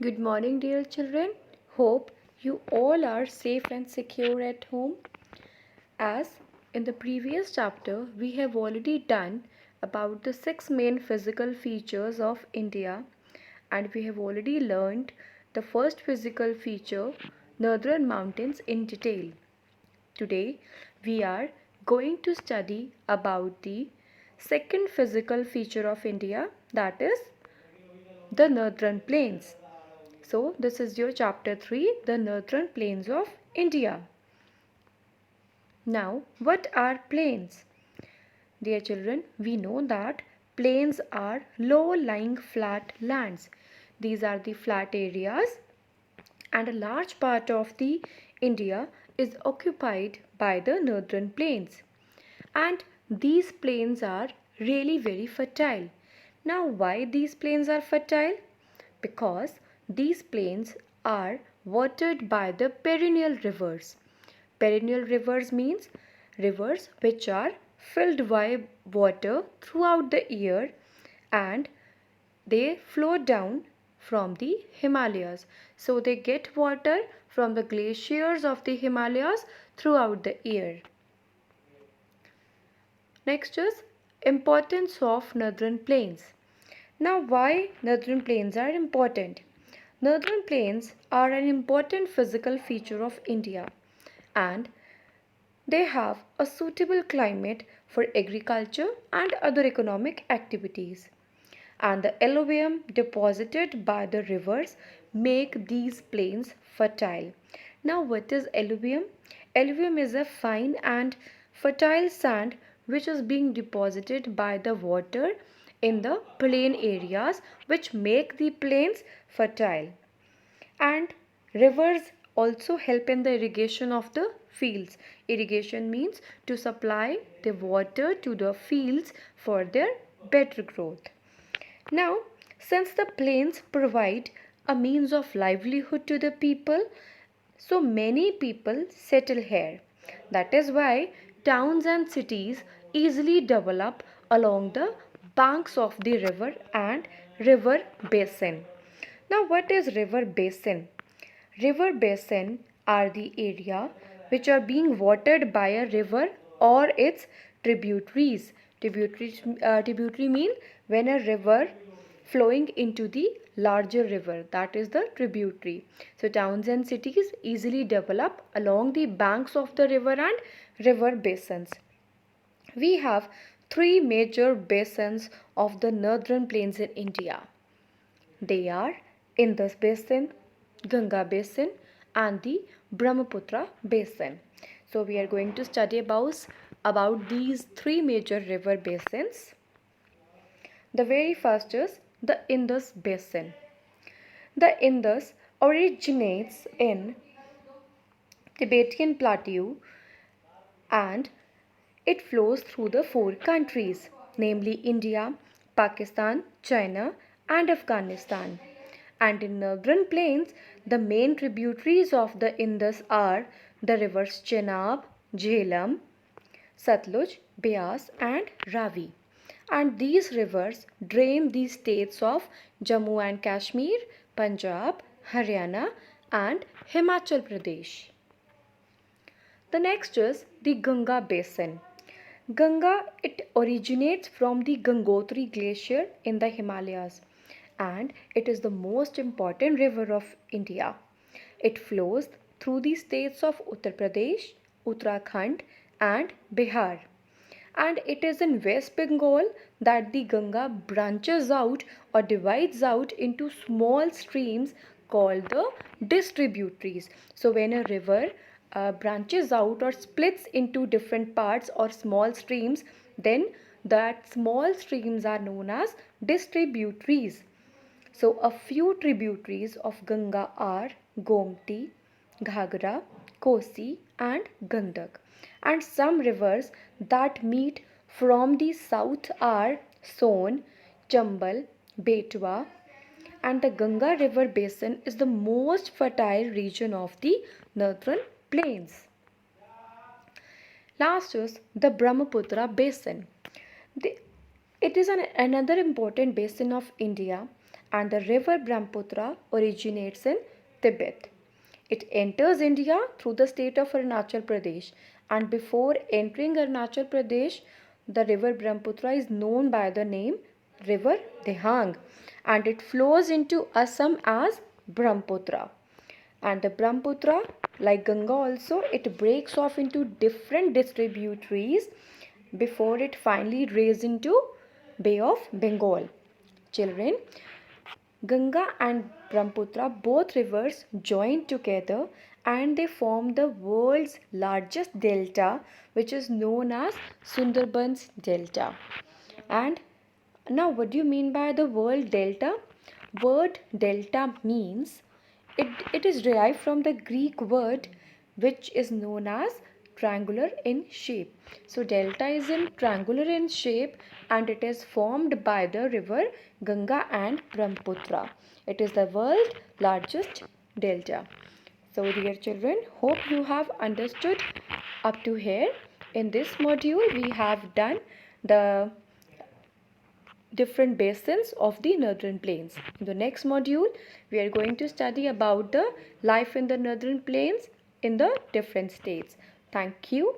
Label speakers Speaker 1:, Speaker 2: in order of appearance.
Speaker 1: Good morning, dear children. Hope you all are safe and secure at home. As in the previous chapter, we have already done about the six main physical features of India, and we have already learned the first physical feature, Northern Mountains, in detail. Today, we are going to study about the second physical feature of India, that is the Northern Plains. So, this is your chapter 3, the Northern Plains of India. Now, what are plains? Dear children, we know that plains are low-lying flat lands. These are the flat areas, and a large part of the India is occupied by the northern plains. And these plains are really very fertile. Now, why these plains are fertile? Because these plains are watered by the perennial rivers. Perennial rivers means rivers which are filled by water throughout the year, and they flow down from the Himalayas. So they get water from the glaciers of the Himalayas throughout the year. Next is importance of northern plains. Now, why northern plains are important? Northern plains are an important physical feature of India, and they have a suitable climate for agriculture and other economic activities. And the alluvium deposited by the rivers make these plains fertile. Now, what is alluvium? Alluvium is a fine and fertile sand which is being deposited by the water in the plain areas, which make the plains fertile. And rivers also help in the irrigation of the fields. Irrigation means to supply the water to the fields for their better growth. Now, since the plains provide a means of livelihood to the people, so many people settle here. That is why towns and cities easily develop along the banks of the river and river basin. Now, what is river basin? River basin are the area which are being watered by a river or its tributaries. Tributary mean when a river flowing into the larger river, that is the tributary. So towns and cities easily develop along the banks of the river and river basins. We have three major basins of the northern plains in India. They are Indus Basin, Ganga Basin, and the Brahmaputra Basin. So we are going to study about these three major river basins. The very first is the Indus Basin. The Indus originates in Tibetan Plateau, and it flows through the four countries, namely India, Pakistan, China, and Afghanistan. And in northern plains, the main tributaries of the Indus are the rivers Chenab, Jhelum, Satluj, Beas, and Ravi. And these rivers drain the states of Jammu and Kashmir, Punjab, Haryana, and Himachal Pradesh. The next is the Ganga Basin. Ganga, it originates from the Gangotri Glacier in the Himalayas, and it is the most important river of India. It flows through the states of Uttar Pradesh, Uttarakhand, and Bihar. And it is in West Bengal that the Ganga branches out or divides out into small streams called the distributaries. So when a river branches out or splits into different parts or small streams, then that small streams are known as distributaries. So a few tributaries of Ganga are Gomti, Ghagra, Kosi, and Gandak. And some rivers that meet from the south are Son, Chambal, Betwa, and the Ganga river basin is the most fertile region of the northern plains. Last is the Brahmaputra basin. It is another important basin of India, and the river Brahmaputra originates in Tibet. It enters India through the state of Arunachal Pradesh, and before entering Arunachal Pradesh, the river Brahmaputra is known by the name River Dehang, and it flows into Assam as Brahmaputra. And the Brahmaputra, like Ganga also, it breaks off into different distributaries before it finally rains into Bay of Bengal. Children, Ganga and Brahmaputra, both rivers join together and they form the world's largest delta, which is known as Sundarbans Delta. And now, what do you mean by the word delta? Word delta means it is derived from the Greek word which is known as triangular in shape. So delta is in triangular in shape and it is formed by the river Ganga and Brahmaputra. It is the world's largest delta. So dear children, hope you have understood up to here. In this module we have done the different basins of the northern plains. In the next module, we are going to study about the life in the northern plains in the different states. Thank you.